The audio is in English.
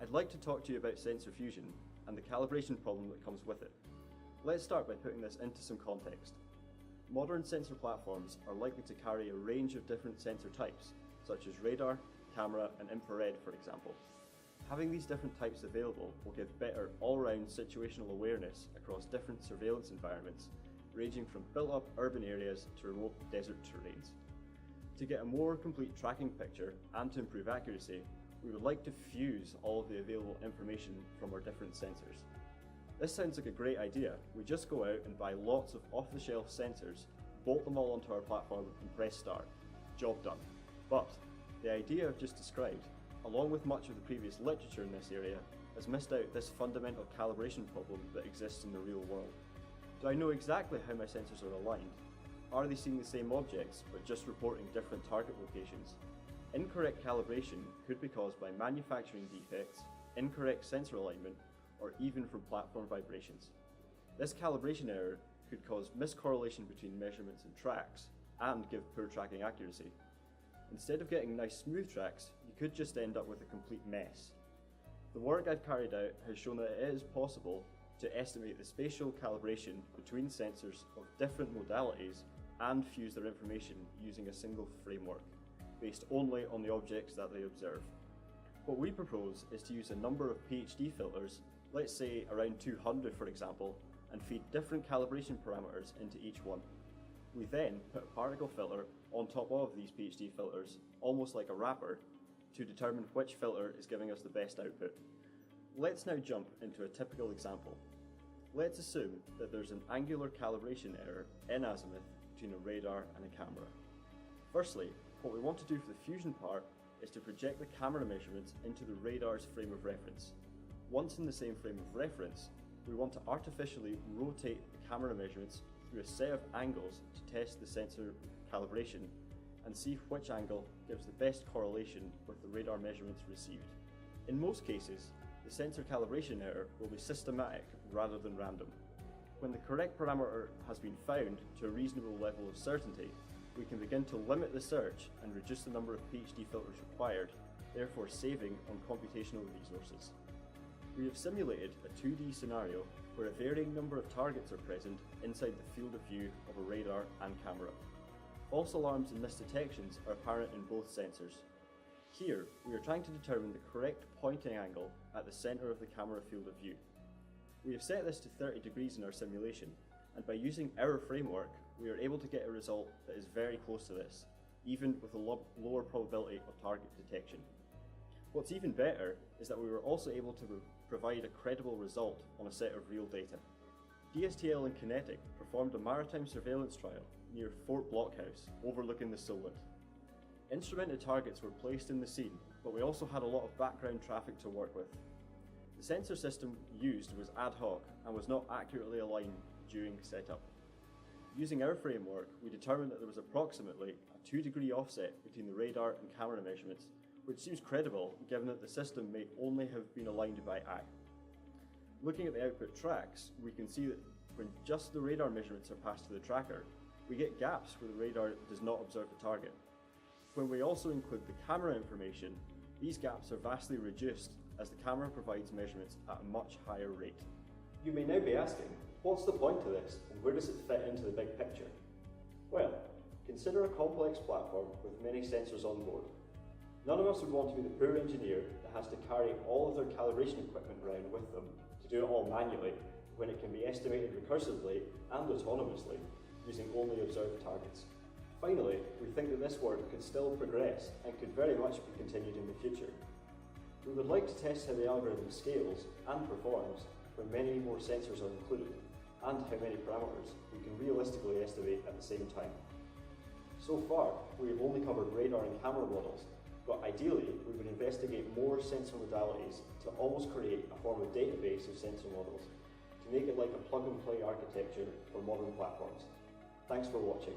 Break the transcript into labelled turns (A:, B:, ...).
A: I'd like to talk to you about sensor fusion and the calibration problem that comes with it. Let's start by putting this into some context. Modern sensor platforms are likely to carry a range of different sensor types, such as radar, camera and infrared for example. Having these different types available will give better all-round situational awareness across different surveillance environments, ranging from built-up urban areas to remote desert terrains. To get a more complete tracking picture and to improve accuracy, we would like to fuse all of the available information from our different sensors. This sounds like a great idea. We just go out and buy lots of off-the-shelf sensors, bolt them all onto our platform and press start. Job done. But the idea I've just described, along with much of the previous literature in this area, has missed out this fundamental calibration problem that exists in the real world. Do I know exactly how my sensors are aligned? Are they seeing the same objects but just reporting different target locations? Incorrect calibration could be caused by manufacturing defects, incorrect sensor alignment, or even from platform vibrations. This calibration error could cause miscorrelation between measurements and tracks, and give poor tracking accuracy. Instead of getting nice smooth tracks, you could just end up with a complete mess. The work I've carried out has shown that it is possible to estimate the spatial calibration between sensors of different modalities and fuse their information using a single framework, based only on the objects that they observe. What we propose is to use a number of PhD filters, let's say around 200 for example, and feed different calibration parameters into each one. We then put a particle filter on top of these PhD filters, almost like a wrapper, to determine which filter is giving us the best output. Let's now jump into a typical example. Let's assume that there's an angular calibration error in azimuth between a radar and a camera. Firstly, what we want to do for the fusion part is to project the camera measurements into the radar's frame of reference. Once in the same frame of reference, we want to artificially rotate the camera measurements through a set of angles to test the sensor calibration and see which angle gives the best correlation with the radar measurements received. In most cases, the sensor calibration error will be systematic rather than random. When the correct parameter has been found to a reasonable level of certainty, we can begin to limit the search and reduce the number of PhD filters required, therefore saving on computational resources. We have simulated a 2D scenario where a varying number of targets are present inside the field of view of a radar and camera. False alarms and misdetections are apparent in both sensors. Here, we are trying to determine the correct pointing angle at the centre of the camera field of view. We have set this to 30 degrees in our simulation, and by using our framework, we are able to get a result that is very close to this, even with a lower probability of target detection. What's even better is that we were also able to provide a credible result on a set of real data. DSTL and Kinetic performed a maritime surveillance trial near Fort Blockhouse, overlooking the Solent. Instrumented targets were placed in the scene, but we also had a lot of background traffic to work with. The sensor system used was ad hoc and was not accurately aligned during setup. Using our framework, we determined that there was approximately a 2-degree offset between the radar and camera measurements, which seems credible given that the system may only have been aligned by eye. Looking at the output tracks, we can see that when just the radar measurements are passed to the tracker, we get gaps where the radar does not observe the target. When we also include the camera information, these gaps are vastly reduced as the camera provides measurements at a much higher rate. You may now be asking, what's the point to this and where does it fit into the big picture? Well, consider a complex platform with many sensors on board. None of us would want to be the poor engineer that has to carry all of their calibration equipment around with them to do it all manually when it can be estimated recursively and autonomously using only observed targets. Finally, we think that this work could still progress and could very much be continued in the future. We would like to test how the algorithm scales and performs when many more sensors are included, and how many parameters we can realistically estimate at the same time. So far, we have only covered radar and camera models, but ideally we would investigate more sensor modalities to almost create a form of database of sensor models, to make it like a plug-and-play architecture for modern platforms. Thanks for watching.